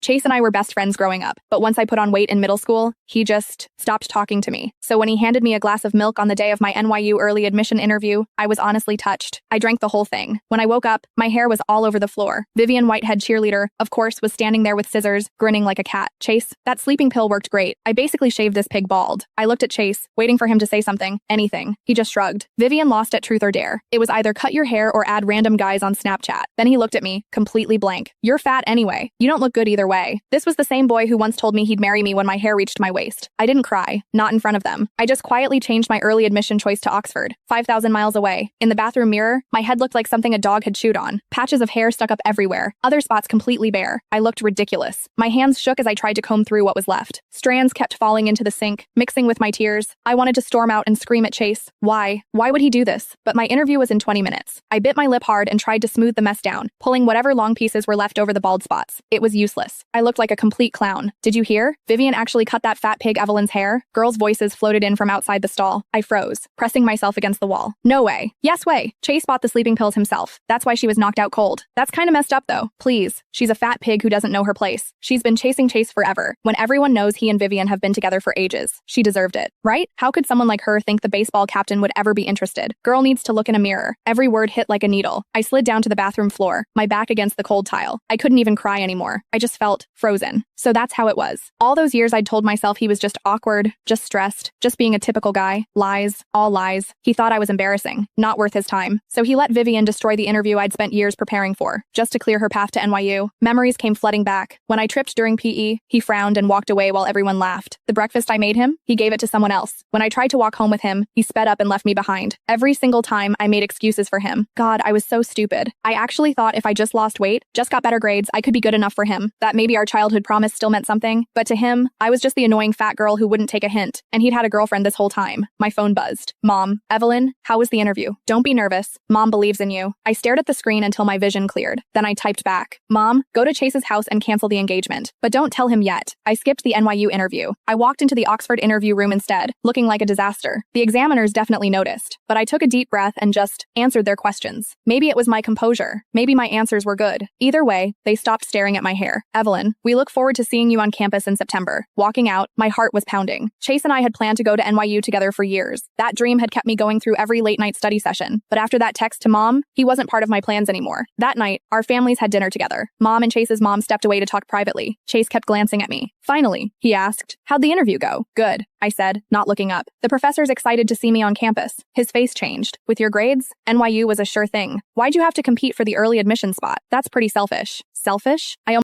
Chase and I were best friends growing up, but once I put on weight in middle school, he just stopped talking to me. So when he handed me a glass of milk on the day of my NYU early admission interview, I was honestly touched. I drank the whole thing. When I woke up, my hair was all over the floor. Vivian Whitehead, cheerleader, of course, was standing there with scissors, grinning like a cat. Chase, that sleeping pill worked great. I basically shaved this pig bald. I looked at Chase, waiting for him to say something, anything. He just shrugged. Vivian lost at Truth or Dare. It was either cut your hair or add random guys on Snapchat. Then he looked at me, completely blank. You're fat anyway. You don't look good either way. This was the same boy who once told me he'd marry me when my hair reached my waist. I didn't cry, not in front of them. I just quietly changed my early admission choice to Oxford, 5,000 miles away. In the bathroom mirror, my head looked like something a dog had chewed on. Patches of hair stuck up everywhere, other spots completely bare. I looked ridiculous. My hands shook as I tried to comb through what was left. Strands kept falling into the sink, mixing with my tears. I wanted to storm out and scream at Chase. Why? Why would he do this? But my interview was in 20 minutes. I bit my lip hard and tried to smooth the mess down, pulling whatever long pieces were left over the bald spots. It was useless. I looked like a complete clown. Did you hear? Vivian actually cut that fat pig Evelyn's hair. Girls' voices floated in from outside the stall. I froze, pressing myself against the wall. No way. Yes way. Chase bought the sleeping pills himself. That's why she was knocked out cold. That's kind of messed up though. Please. She's a fat pig who doesn't know her place. She's been chasing Chase forever, when everyone knows he and Vivian have been together for ages. She deserved it, right? How could someone like her think the baseball captain would ever be interested? Girl needs to look in a mirror. Every word hit like a needle. I slid down to the bathroom floor, my back against the cold tile. I couldn't even cry anymore. I just felt frozen. So that's how it was. All those years I'd told myself he was just awkward, just stressed, just being a typical guy. Lies, all lies. He thought I was embarrassing, not worth his time. So he let Vivian destroy the interview I'd spent years preparing for, just to clear her path to NYU. Memories came flooding back. When I tripped during PE, he frowned and walked away while everyone laughed. The breakfast I made him, he gave it to someone else. When I tried to walk home with him, he sped up and left me behind. Every single time, I made excuses for him. God, I was so stupid. I actually thought if I just lost weight, just got better grades, I could be good enough for him. That maybe our childhood promise still meant something. But to him, I was just the annoying fat girl who wouldn't take a hint. And he'd had a girlfriend this whole time. My phone buzzed. Mom, Evelyn, how was the interview? Don't be nervous. Mom believes in you. I stared at the screen until my vision cleared. Then I typed back. Mom, go to Chase's house and cancel the engagement. But don't tell him yet. I skipped the NYU interview. I walked into the Oxford interview room instead, looking like a disaster. The examiners definitely noticed, but I took a deep breath and just answered their questions. Maybe it was my composure. Maybe my answers were good. Either way, they stopped staring at my hair. Evelyn, we look forward to seeing you on campus in September. Walking out, my heart was pounding. Chase and I had planned to go to NYU together for years. That dream had kept me going through every late-night study session. But after that text to Mom, he wasn't part of my plans anymore. That night, our families had dinner together. Mom and Chase's mom stepped away to talk privately. Chase kept glancing at me. Finally, he asked, "How'd the interview go?" "Good," I said, not looking up. "The professor's excited to see me on campus." His face changed. "With your grades, NYU was a sure thing. Why'd you have to compete for the early admission spot? That's pretty selfish." Selfish? I